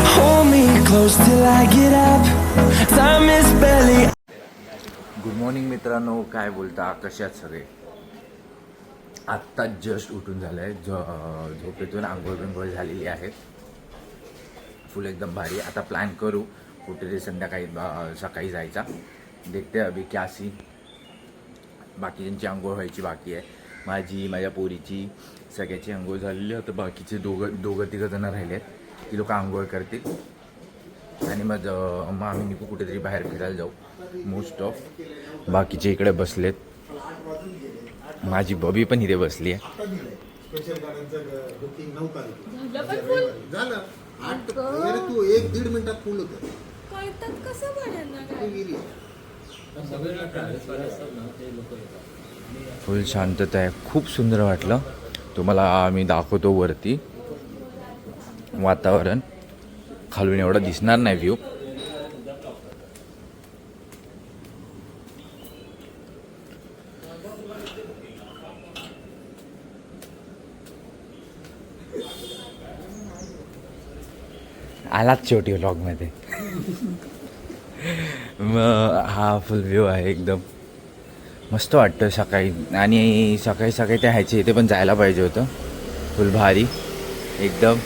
Hold me close till I get up. Time is barely. Good morning मित्रांनो, काय बोलता, कशात सगळे. आत्ताच जस्ट उठून झालं आहे. झोपेतून आंघोळ बिंघोळ झालेली आहे. फुल एकदम भारी. आता प्लॅन करू कुठेतरी संध्याकाळी सकाळी जायचा. देखते अभि क्या सी. बाकीच्यांची आंघोळ व्हायची बाकी आहे. माझ्या पोरीची सगळ्याची आंघोळ झालेली आहे. तर बाकीचे दोघं तिघं जण राहिले आहेत. ती लोक आंघोळ करतील आणि मग आम्ही निघू कुठेतरी बाहेर फिरायला जाऊ. मोस्ट ऑफ बाकीचे इकडे बसलेत. माझी बबी पण इथे बसली आहे. स्पेशल गाड्यांचं बुकिंग 9 तारीख झालं. 8 तू 1-1.5 मिनिटात फुल होतं. कसं फुल शांतता आहे. खूप सुंदर वाटलं. तुम्हाला मी दाखवतो वरती वातावरण. खालून एवढं दिसणार नाही व्ह्यू. आलाच शेवटी व्लॉगमध्ये. मग हा फुल व्ह्यू आहे. एकदम मस्त वाटतं सकाळी. आणि सकाळी सकाळी त्या ह्याचे इथे पण जायला पाहिजे होतं. फुल भारी एकदम.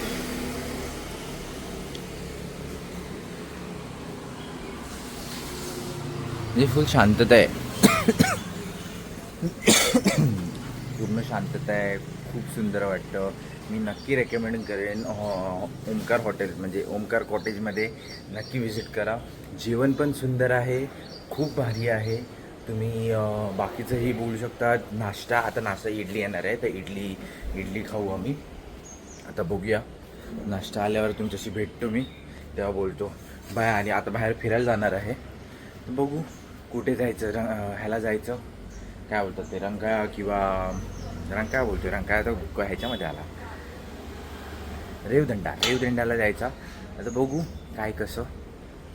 म्हणजे फुल शांतता आहे. पूर्ण शांतता आहे. खूप सुंदर वाटतं. मी नक्की रेकमेंड करेन ओमकार हॉटेल म्हणजे ओमकार कॉटेजमध्ये नक्की व्हिजिट करा. जेवण पण सुंदर आहे. खूप भारी आहे. तुम्ही बाकीचंही बोलू शकता. नाश्ता, आता नाश्ता इडली येणार आहे तर इडली खाऊ आम्ही. आता बघूया. नाश्ता आल्यावर तुमच्याशी भेटतो मी, तेव्हा बोलतो बाय. आणि आता बाहेर फिरायला जाणार आहे. तर बघू कुठे जायचं. ह्याला जायचं, काय बोलतात ते, रंकाळा किंवा रंकाळा बोलतो. रंकाळा तर ह्याच्यामध्ये आला. रेवदंडाला जायचा. आता बघू काय कसं.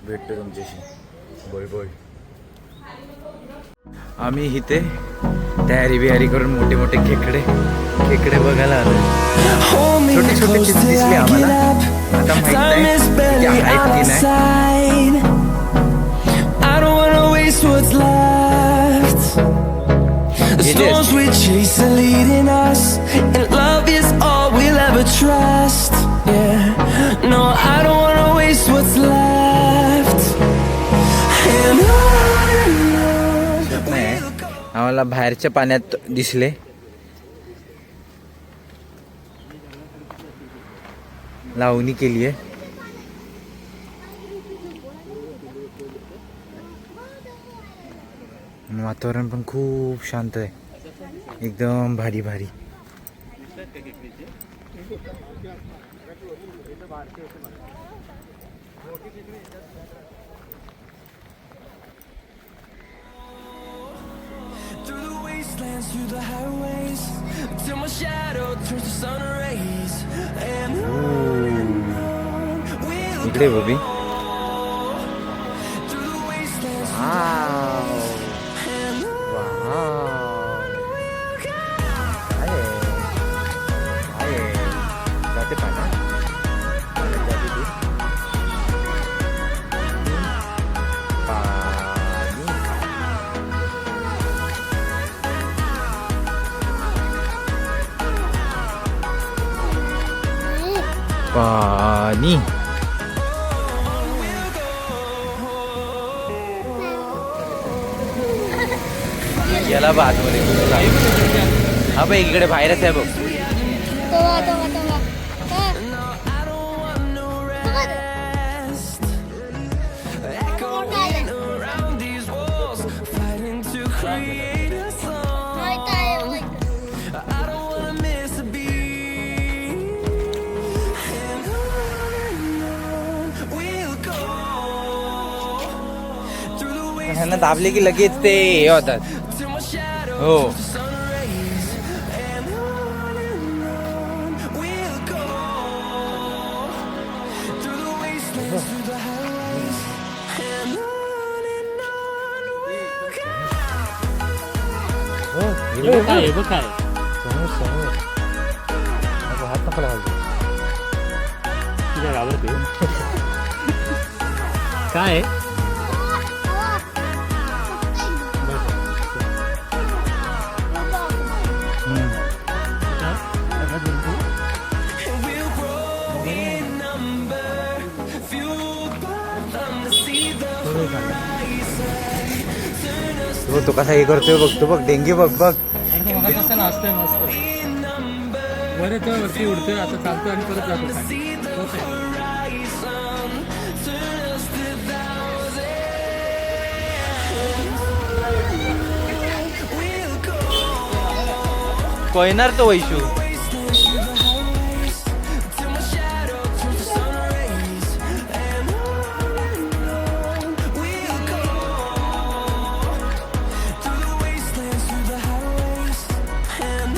भेटतो तुमच्याशी. बोल. आम्ही इथे तयारी करून मोठे मोठे खेकडे बघायला आलो. छोटे छोटे दिसले आम्हाला. आता माहित नाही आहेत की नाही. I don't wanna waste what's left. The storms we chase are leading us, and love is all we'll ever trust. Yeah, no, I don't wanna waste what's left. And आम्हाला बाहेरच्या पाण्यात दिसले. लावणी केली आहे. वातावरण पण खूप शांत आहे. एकदम भारी. through the wastelands, through the highways, till my shadow turns to sun rays. And we'll इकडे बबी. through the wastelands. जाते पाण्यात. पाणी याला आतमध्ये. हा बाई इकडे बाहेरच आहे बघ. Around these walls, fighting to create a song. I don't wanna miss a beat. And on we'll go. Through the wastelands, ह्यांना दाबले की लगेच ते हे होतात. till my shadow हो. turns to sun rays. And on we'll go. Through the wastelands, through the highways. And on we'll go. काय बघ काय समोर हात नको लावायचे. काय घाबरते काय We'll grow in number, fueled by them to see the horizon. Turn us तो कसा हे करतोय बघ, तो बघ डेंगी बघ बघ. कसं नाचतोय मस्त in number, वर येतोय वरती उडतोय असं चालतोय आणि परत जातो खाली. तोच आहे. horizon. Turn us to thousands. We'll go कोयनार तो Vaishu. wastelands through the highways till my shadow turns to sun rays. And on we'll go through the wastelands through the highways. And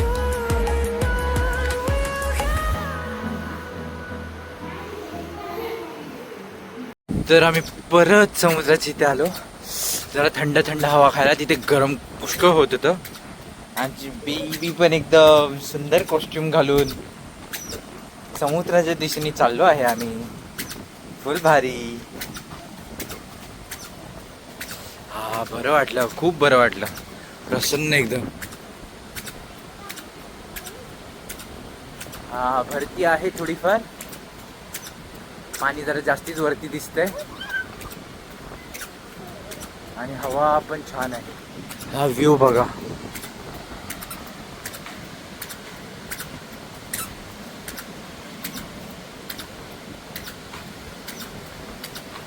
तर आम्ही परत समुद्राच्या इथे आलो, जरा थंड थंड हवा खायला. तिथे गरम पुष्कळ होत होतं. आमची बेबी पण एकदम सुंदर कॉस्ट्युम घालून समुद्राच्या दिशेने चाललो आहे आम्ही. फुल भारी. हा बरं वाटलं, खूप बरं वाटलं, प्रसन्न एकदम. हा भरती आहे थोडीफार, पाणी जरा जास्तीच वरती दिसतंय आणि हवा पण छान आहे. हा व्ह्यू बघा.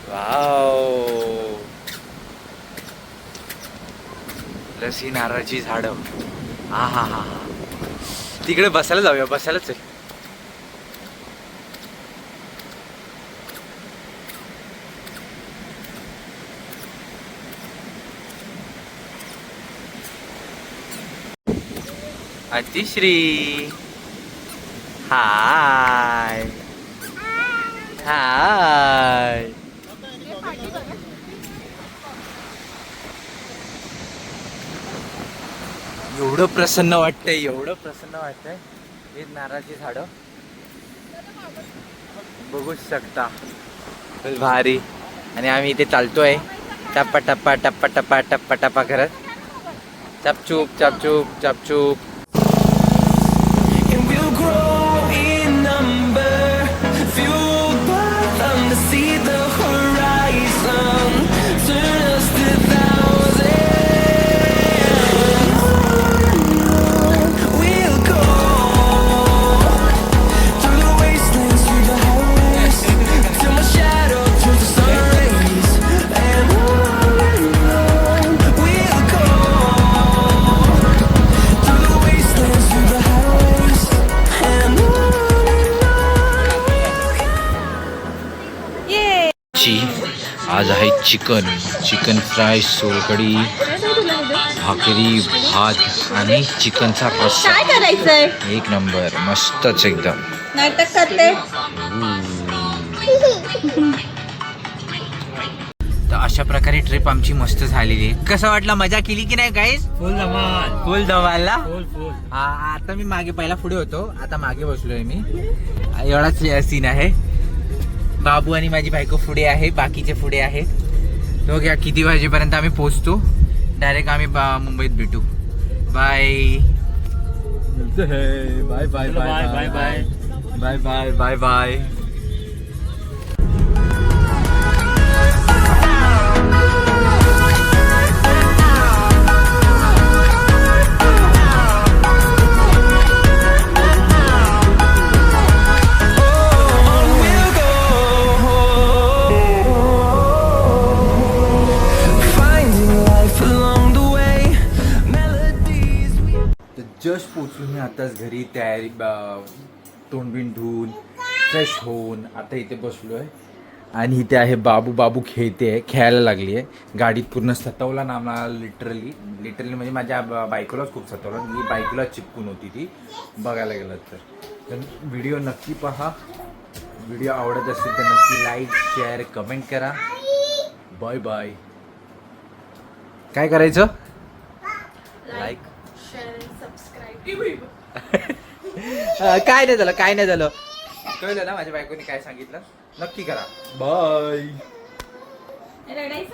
वाव. लसी नारळाची झाडं. हा हा हा हा. तिकडे बसायला जाऊया, बसायलाच आहे. अतिश्री हाय हाय. एवढं प्रसन्न वाटतंय, एवढं प्रसन्न वाटतंय. हे नारळाची झाडं बघू शकता, फुल भारी. आणि आम्ही इथे चालतोय टप्पा टप्पा टप्पा टप्पा टप्पा टप्पा करत, चपचूप चपचूप चपचूप. and we'll grow in number, fueled by them to see the horizon. Turn us to thousands. We'll go through the wastelands, through the highways, till my shadow turns to sun rays. And on we'll go through the wastelands, through the highways. And आज आहे chicken, chicken fry, solkadhi, भाकरी, भात आणि चिकनचा रस्सा. काय करायचंय एक number, मस्तच एकदम. नाटक करते तर अशा प्रकारे ट्रिप आमची मस्त झालेली आहे. कसं वाटलं, मजा केली की नाही गाईस? फुल धमाल फुल धमालला. फुल फुल आता मी मागे, पहिला पुढे होतो, आता मागे बसलोय मी. एवढाच सीन आहे. बाबू आणि माझी बायको पुढे आहे, बाकीचे पुढे आहेत. तो घ्या, किती वाजेपर्यंत आम्ही पोहोचतो. डायरेक्ट आम्ही मुंबईत भेटू. Bye bye bye bye bye bye bye bye bye bye. Just पोचून मी आताच घरी, तयारी तोंडबिंड धुवून फ्रेश होऊन आता इथे बसलो आहे. आणि इथे आहे बाबू. बाबू खेळायला लागली आहे. गाडीत पूर्ण सतवला ना आम्हाला, लिटरली म्हणजे माझ्या बायकोलाच खूप सतवलं. मी बायकोला चिपकून होती ती, बघायला गेलं तर व्हिडिओ नक्की पहा. व्हिडिओ आवडत असेल तर नक्की लाईक शेअर कमेंट करा. Bye bye. काय करायचं? लाईक काय नाही झालं, काय नाही झालं. कळलं ना माझ्या बायकोने काय सांगितलं. नक्की करा. बाय. रडायचं